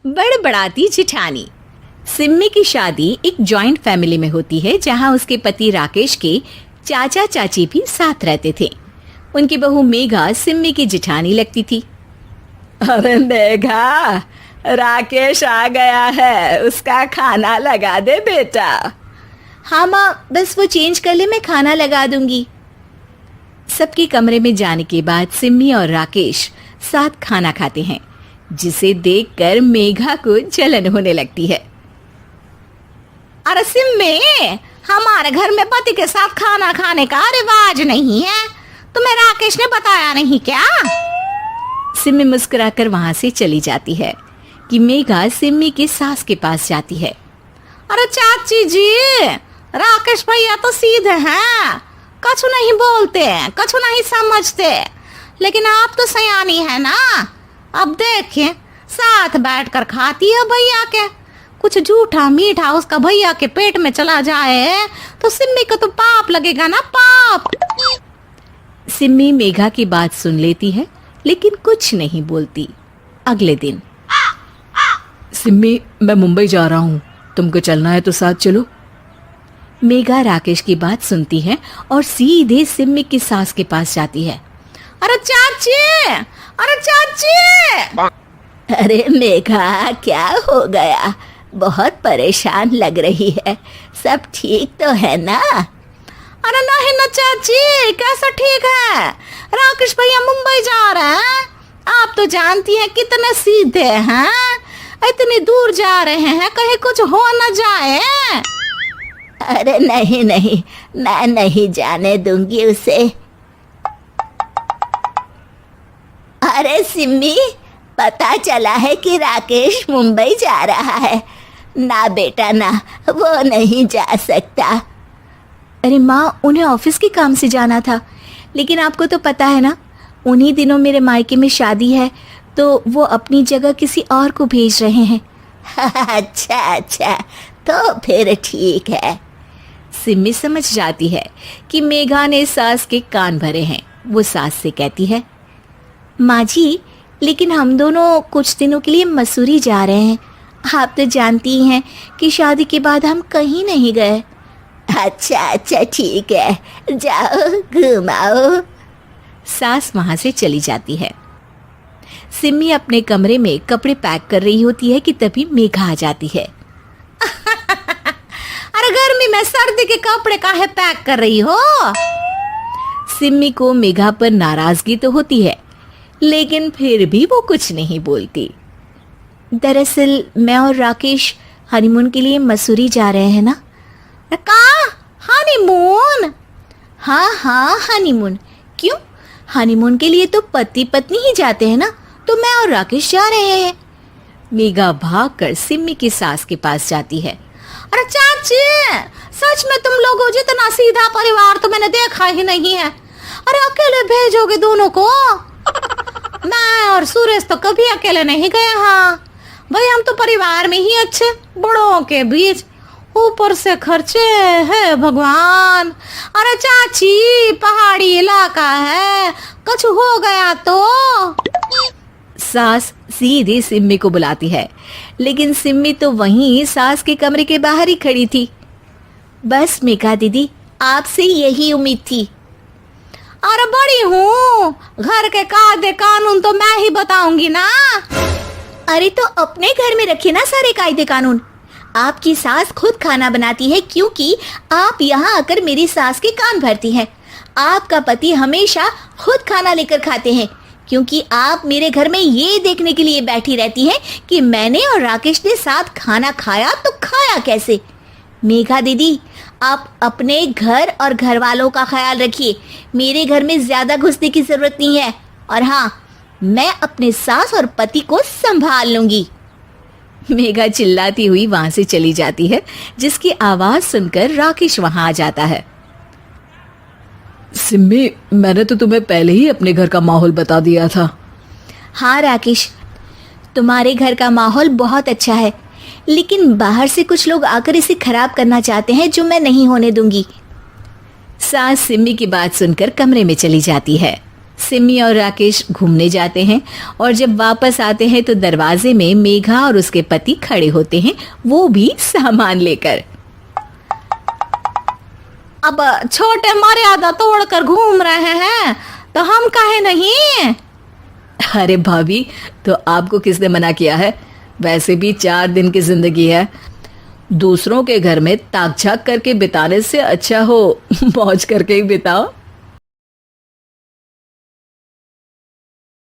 बड़बड़ाती जिठानी। सिम्मी की शादी एक जॉइंट फैमिली में होती है जहां उसके पति राकेश के चाचा चाची भी साथ रहते थे। उनकी बहू मेघा सिम्मी की जिठानी लगती थी। अरे मेघा, राकेश आ गया है, उसका खाना लगा दे बेटा। हाँ माँ, बस वो चेंज कर ले, मैं खाना लगा दूंगी। सबके कमरे में जाने के बाद सिम्मी और राकेश साथ खाना खाते हैं, जिसे देखकर मेघा को जलन होने लगती है। अरे सिम्मी, हमारे घर में पति के साथ खाना खाने का रिवाज नहीं है, तुम्हें राकेश ने बताया नहीं क्या? सिम्मी मुस्कुराकर वहां से चली जाती है कि मेघा सिम्मी की सास के पास जाती है। अरे चाची जी, राकेश भैया तो सीधे हैं, कछु नहीं बोलते, कछु नहीं समझते, लेकिन आप तो सयानी है ना। अब देखिए, साथ बैठकर खाती है भैया के, कुछ झूठा मीठा उसका भैया के पेट में चला जाए तो सिम्मी को तो पाप लगेगा ना, पाप। सिम्मी मेघा की बात सुन लेती है लेकिन कुछ नहीं बोलती। अगले दिन, सिम्मी, मैं मुंबई जा रहा हूँ, तुमको चलना है तो साथ चलो। मेघा राकेश की बात सुनती है और सीधे सिम्मी की सास के पास जाती है। अरे चाची, अरे चाची। अरे मेघा, क्या हो गया? बहुत परेशान लग रही है, सब ठीक तो है ना? अरे नहीं ना चाची, कैसा ठीक है? राकेश भैया मुंबई जा रहे हैं, आप तो जानती हैं कितने सीधे हैं, इतनी दूर जा रहे हैं, कहीं कुछ हो न जाए। अरे नहीं नहीं, मैं नहीं जाने दूंगी उसे। अरे सिम्मी, पता चला है कि राकेश मुंबई जा रहा है। ना बेटा ना, वो नहीं जा सकता। अरे माँ, उन्हें ऑफिस के काम से जाना था, लेकिन आपको तो पता है ना, उन्हीं दिनों मेरे मायके में शादी है, तो वो अपनी जगह किसी और को भेज रहे हैं। अच्छा अच्छा, तो फिर ठीक है। सिम्मी समझ जाती है कि मेघा ने सास के कान भरे हैं। वो सास से कहती है, माँ जी, लेकिन हम दोनों कुछ दिनों के लिए मसूरी जा रहे हैं। आप तो जानती ही हैं कि शादी के बाद हम कहीं नहीं गए। अच्छा अच्छा, ठीक है, जाओ घुमाओ। सास वहां से चली जाती है। सिम्मी अपने कमरे में कपड़े पैक कर रही होती है कि तभी मेघा आ जाती है। अरे गर्मी में सर्दी के कपड़े काहे पैक कर रही हो? सिम्मी को मेघा पर नाराजगी तो होती है, लेकिन फिर भी वो कुछ नहीं बोलती। दरअसल मैं और राकेश हनीमून के लिए मसूरी जा रहे हैं ना। का हनीमून? हाँ हाँ, हनीमून। क्यों? हनीमून के लिए तो पति पत्नी ही जाते हैं ना, तो मैं और राकेश जा रहे हैं। मेघा भागकर सिम्मी की सास के पास जाती है। अरे चाची, सच में तुम लोगों जितना सीधा परिवार तो मैंने देखा ही नहीं है। अरे अकेले भेजोगे दोनों को? मैं और सुरेश तो कभी अकेले नहीं गए। हाँ भाई, हम तो परिवार में ही अच्छे, बड़ों के बीच, ऊपर से खर्चे है भगवान। अरे चाची, पहाड़ी इलाका है, कुछ हो गया तो? सास सीधे सिम्मी को बुलाती है, लेकिन सिम्मी तो वहीं सास के कमरे के बाहर ही खड़ी थी। बस मेघा दीदी, आपसे यही उम्मीद थी। अरे बड़ी हूँ, घर के कायदे कानून तो मैं ही बताऊंगी ना। अरे तो अपने घर में रखिए ना सारे कायदे कानून। आपकी सास खुद खाना बनाती है क्योंकि आप यहाँ आकर मेरी सास के कान भरती हैं। आपका पति हमेशा खुद खाना लेकर खाते हैं क्योंकि आप मेरे घर में ये देखने के लिए बैठी रहती हैं कि मैंने और राकेश ने साथ खाना खाया तो खाया कैसे। मेघा दीदी, आप अपने घर और घर वालों का ख्याल रखिए। मेरे घर में ज्यादा घुसने की जरूरत नहीं है, और हाँ, मैं अपने सास और पति को संभाल लूंगी। मेघा चिल्लाती हुई वहां से चली जाती है, जिसकी आवाज सुनकर राकेश वहां आ जाता है। सिम्मी, मैंने तो तुम्हें पहले ही अपने घर का माहौल बता दिया था। हाँ राकेश, तुम्हारे घर का माहौल बहुत अच्छा है, लेकिन बाहर से कुछ लोग आकर इसे खराब करना चाहते हैं, जो मैं नहीं होने दूंगी। सास सिम्मी की बात सुनकर कमरे में चली जाती है। सिमी और राकेश घूमने जाते हैं और जब वापस आते हैं तो दरवाजे में मेघा और उसके पति खड़े होते हैं, वो भी सामान लेकर। अब छोटे मर्यादा तोड़कर घूम रहे हैं तो हम काहे नहीं। अरे भाभी, तो आपको किसने मना किया है? वैसे भी 4 दिन की जिंदगी है, दूसरों के घर में ताक झाक करके बिताने से अच्छा हो मौज करके ही बिताओ।